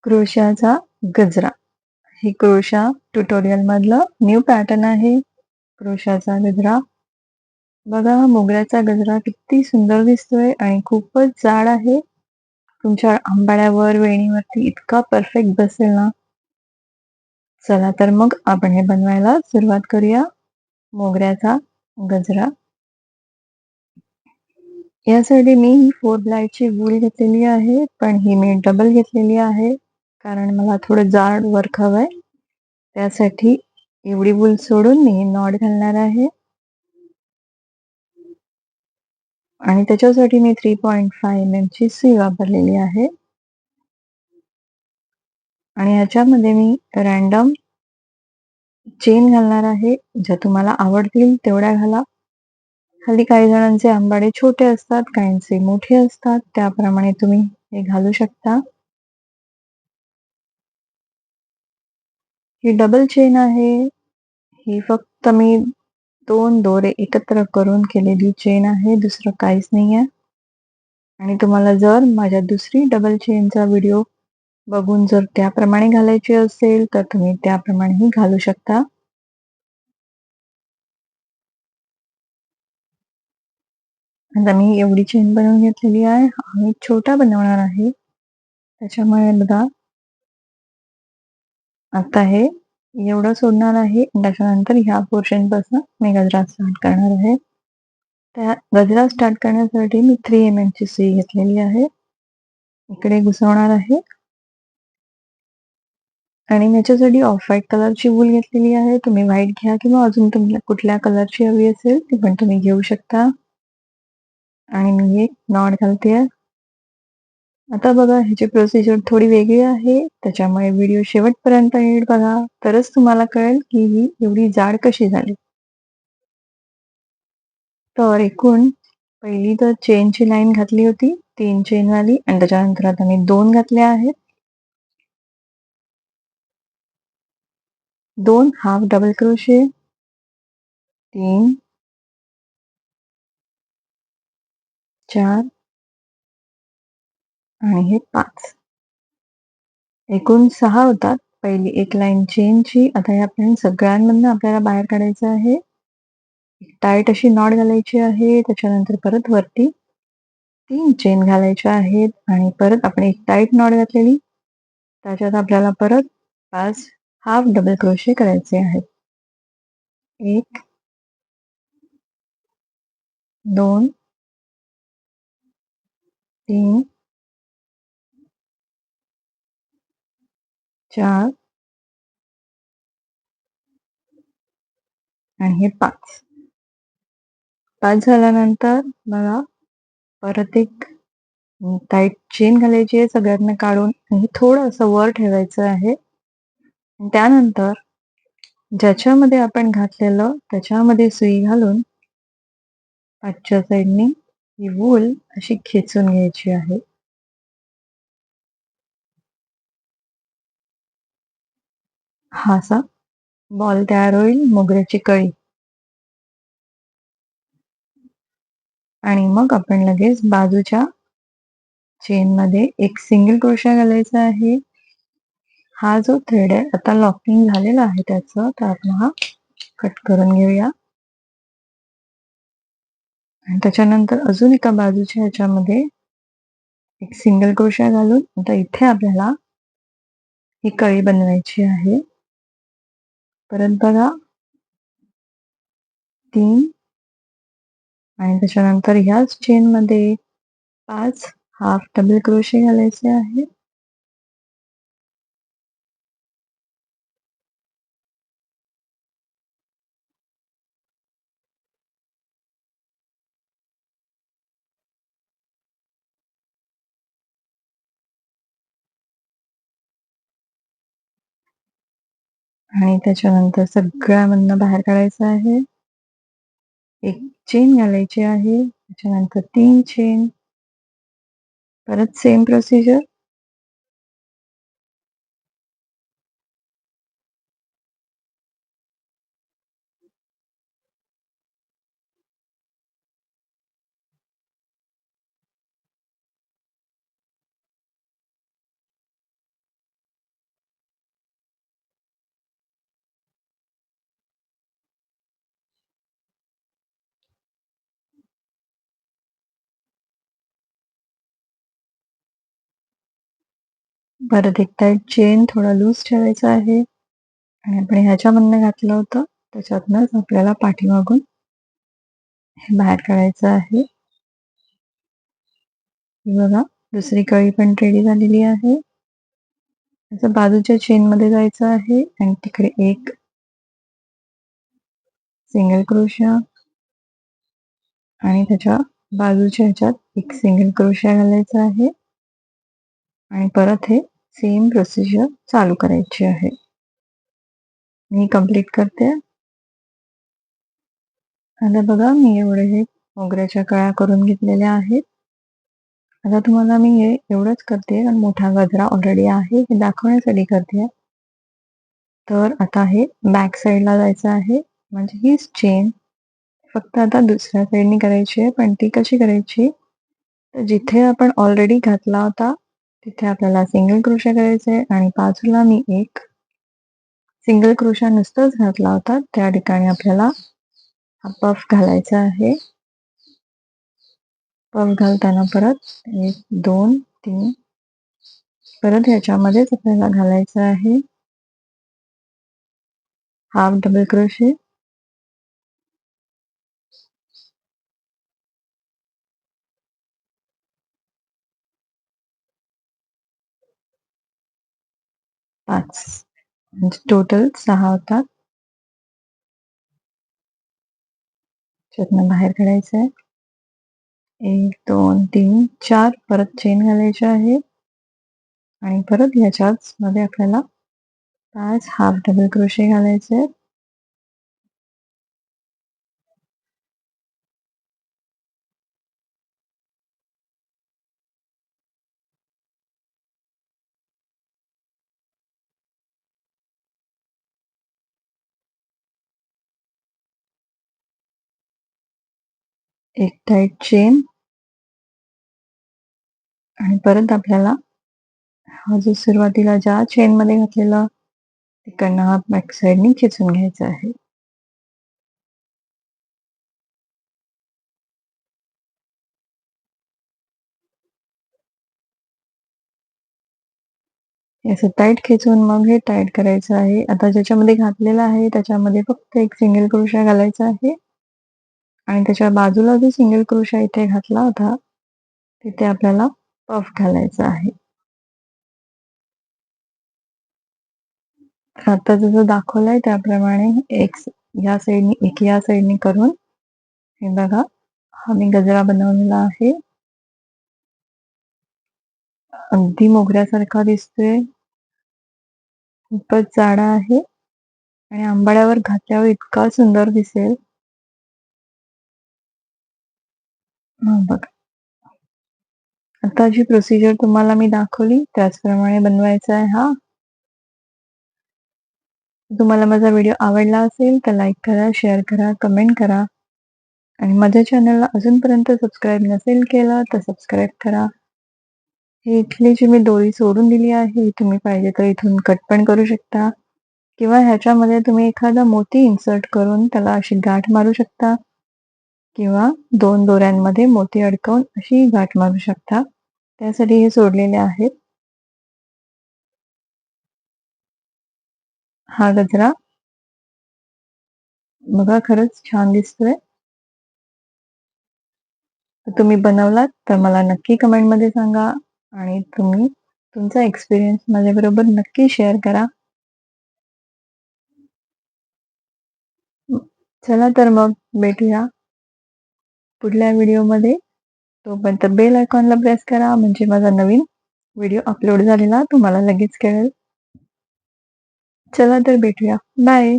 क्रोशाचा गजरा. हे crochet tutorial मधलं न्यू पॅटर्न आहे. क्रोशाचा गजरा. बघा मोगऱ्याचा गजरा किती सुंदर दिसतोय आणि खूपच जाड आहे. तुमच्या आंबाड्यावर, वेणीवरती इतका परफेक्ट बसेल ना. चला तर मग आपण हे बनवायला सुरुवात करूया. मोगऱ्याचा गजरा. यासाठी मी ही 4 ब्लाईडची वूल घेतलेली आहे, पण ही मी डबल घेतलेली आहे कारण मला थोडं जाड वर्क हवंय. त्यासाठी एवढी वूल सोडून मी नॉट घालणार आहे आणि त्याच्यासाठी मी 3.5 mm ची सुई वापरलेली आहे आणि ह्याच्यामध्ये मी रॅन्डम चेन घालणार आहे. ज्या तुम्हाला आवडतील तेवढ्या घाला. हल्ली काही जणांचे आंबाडे छोटे असतात, काहींचे मोठे असतात, त्याप्रमाणे तुम्ही हे घालू शकता. ही डबल चेन आहे. ही फक्त मी 2 दोरे एकत्र करून केलेली चेन आहे, दुसरं काहीच नाहीये. आणि तुम्हाला जर माझ्या दुसरी डबल चेनचा व्हिडिओ बघून जर त्याप्रमाणे घालायची असेल तर तुम्ही त्याप्रमाणेही घालू शकता. आता मी एवढी चेन बनवून घेतलेली आहे. मी छोटा बनवणार आहे, त्याच्यामुळे बघा आता हे एवढं सोडणार आहे. त्याच्यानंतर ह्या पोर्शन पासून मी गजरा स्टार्ट करणार आहे. त्या गजरा स्टार्ट करण्यासाठी मी 3 mm ची सुई घेतलेली आहे. इकडे घुसवणार आहे आणि ह्याच्यासाठी ऑफ व्हाईट कलरची वूल घेतलेली आहे. तुम्ही व्हाईट घ्या किंवा अजून तुम्हाला कुठल्या कलरची हवी असेल ती पण तुम्ही घेऊ शकता. आणि मी एक नॉट घालतेय. आता बघा ह्याची प्रोसिजर थोडी वेगळी आहे, त्याच्यामुळे व्हिडिओ शेवटपर्यंत नीट बघा, तरच तुम्हाला कळेल की ही एवढी जाड कशी झाली. तर एकूण पहिली तर चेनची लाईन घातली होती 3 चेनवाली आणि त्याच्यानंतर आता मी 2 घातल्या आहेत. 2 हाफ डबल क्रोशे, 3, 4 आणि हे 5. एकूण 6 होतात. पहिली एक लाईन चेनची. आता या आपण सगळ्यांमधनं आपल्याला बाहेर काढायचं आहे. टाईट अशी नॉट घालायची आहे. त्याच्यानंतर परत वरती 3 चेन घालायच्या आहेत आणि परत आपण एक टाईट नॉट घातलेली. त्याच्यात आपल्याला परत 5 हाफ डबल क्रोशे करायचे आहेत. 1, 2, 3, 4 आणि हे 5. 5 झाल्यानंतर बघा परत एक टाईट चेन घालायची आहे सगळ्यांना काढून आणि थोडं असं वर ठेवायचं आहे. त्यानंतर ज्याच्यामध्ये आपण घातलेलं त्याच्यामध्ये सुई घालून पाठच्या साईडने ही वूल अशी खेचून घ्यायची आहे. हा असा बॉल तयार होईल, मोगऱ्याची कळी. आणि मग आपण लगेच बाजूच्या चेनमध्ये एक सिंगल क्रोशा घालायचा आहे. हा जो थ्रेड आहे आता लॉकिंग झालेला आहे त्याचं, तर आपण हा कट करून घेऊया. आणि त्याच्यानंतर अजून एका बाजूच्या ह्याच्यामध्ये एक सिंगल क्रोशा घालून आता इथे आपल्याला ही कळी बनवायची आहे. परत बघा 3 आणि त्याच्यानंतर ह्याच चेनमध्ये 5 हाफ डबल क्रोशे घालायचे आहे. आणि त्याच्यानंतर सगळ्यामधनं बाहेर काढायचं आहे. एक चेन घालायची आहे. त्याच्यानंतर 3 चेन. परत सेम प्रोसिजर. परत एक टाईट चेन थोडा लूज ठेवायचा आहे आणि आपण ह्याच्यामधनं घातलं होतं त्याच्यातनंच आपल्याला पाठीमागून हे बाहेर काढायचं आहे. हे बघा दुसरी कळी पण रेडी झालेली आहे. त्याच्या बाजूच्या चेनमध्ये जायचं आहे आणि तिकडे एक सिंगल क्रोशा आणि त्याच्या बाजूच्या ह्याच्यात एक सिंगल क्रोशा घालायचा आहे आणि परत हे सेम प्रोसिजर चालू करायची आहे. मी कंप्लीट करते. आता बघा मी एवढे हे मोगऱ्याच्या कळ्या करून घेतलेल्या आहेत. आता तुम्हाला मी हे एवढंच करते कारण मोठा गजरा ऑलरेडी आहे हे दाखवण्यासाठी करते. तर आता हे बॅक साईडला जायचं आहे म्हणजे हीच चेन फक्त आता दुसऱ्या साईडनी करायची आहे. पण ती कशी करायची तर जिथे आपण ऑलरेडी घातला होता तिथे आपल्याला सिंगल क्रोशा करायचा आहे आणि बाजूला मी एक सिंगल क्रोशा नुसतंच घातला होता त्या ठिकाणी आपल्याला हा पफ घालायचा आहे. पफ घालताना परत 1 2 3 परत ह्याच्यामध्येच आपल्याला घालायचं आहे हाफ डबल क्रोशे, 5 म्हणजे टोटल 6 होतात. त्यातनं बाहेर काढायचं आहे. 1 2 3 4 परत चेन घालायची आहे आणि परत ह्याच्याच मध्ये आपल्याला 5 हाफ डबल क्रोशे घालायचे आहेत. एक टाईट चेन आणि परत आपल्याला हा जो सुरुवातीला ज्या चेनमध्ये घातलेला तिकडनं हा बॅक साईडनी खेचून घ्यायचा आहे. हे असं टाईट खेचून मग हे टाईट करायचं आहे. आता ज्याच्यामध्ये घातलेलं आहे त्याच्यामध्ये फक्त एक सिंगल क्रोशा घालायचा आहे आणि त्याच्या बाजूला जो सिंगल क्रोशा इथे घातला होता तिथे आपल्याला पफ घालायचा आहे. आता जसं दाखवलंय त्याप्रमाणे एक या साईडनी एक या साईडनी करून हे बघा हा मी गजरा बनवलेला आहे. अगदी मोगऱ्यासारखा दिसतोय. खूपच जाडा आहे आणि आंबाड्यावर घातल्यावर इतका सुंदर दिसेल. बघा आता जी प्रोसिजर तुम्हाला मी दाखवली त्याचप्रमाणे बनवायचा आहे हा. तुम्हाला माझा व्हिडिओ आवडला असेल तर लाईक करा, शेअर करा, कमेंट करा आणि माझ्या चॅनलला अजूनपर्यंत सबस्क्राईब नसेल केलं तर सबस्क्राईब करा. ही इथली जी मी दोरी सोडून दिली आहे तुम्ही पाहिजे तर इथून कट पण करू शकता किंवा ह्याच्यामध्ये तुम्ही एखादा मोती इन्सर्ट करून त्याला अशी गाठ मारू शकता किंवा 2 दोऱ्यांमध्ये मोती अडकवून अशी गाठ मारू शकता. त्यासाठी हे सोडलेले आहेत. हा गजरा बघा खरंच छान दिसतोय. तुम्ही बनवलात तर मला नक्की कमेंटमध्ये सांगा आणि तुम्ही तुमचा एक्सपिरियन्स माझ्याबरोबर नक्की शेअर करा. चला तर मग भेटूया पुढल्या व्हिडिओमध्ये. तोपर्यंत बेल आयकॉनला प्रेस करा म्हणजे माझा नवीन व्हिडिओ अपलोड झालेला तुम्हाला लगेच कळेल. चला तर भेटूया. बाय.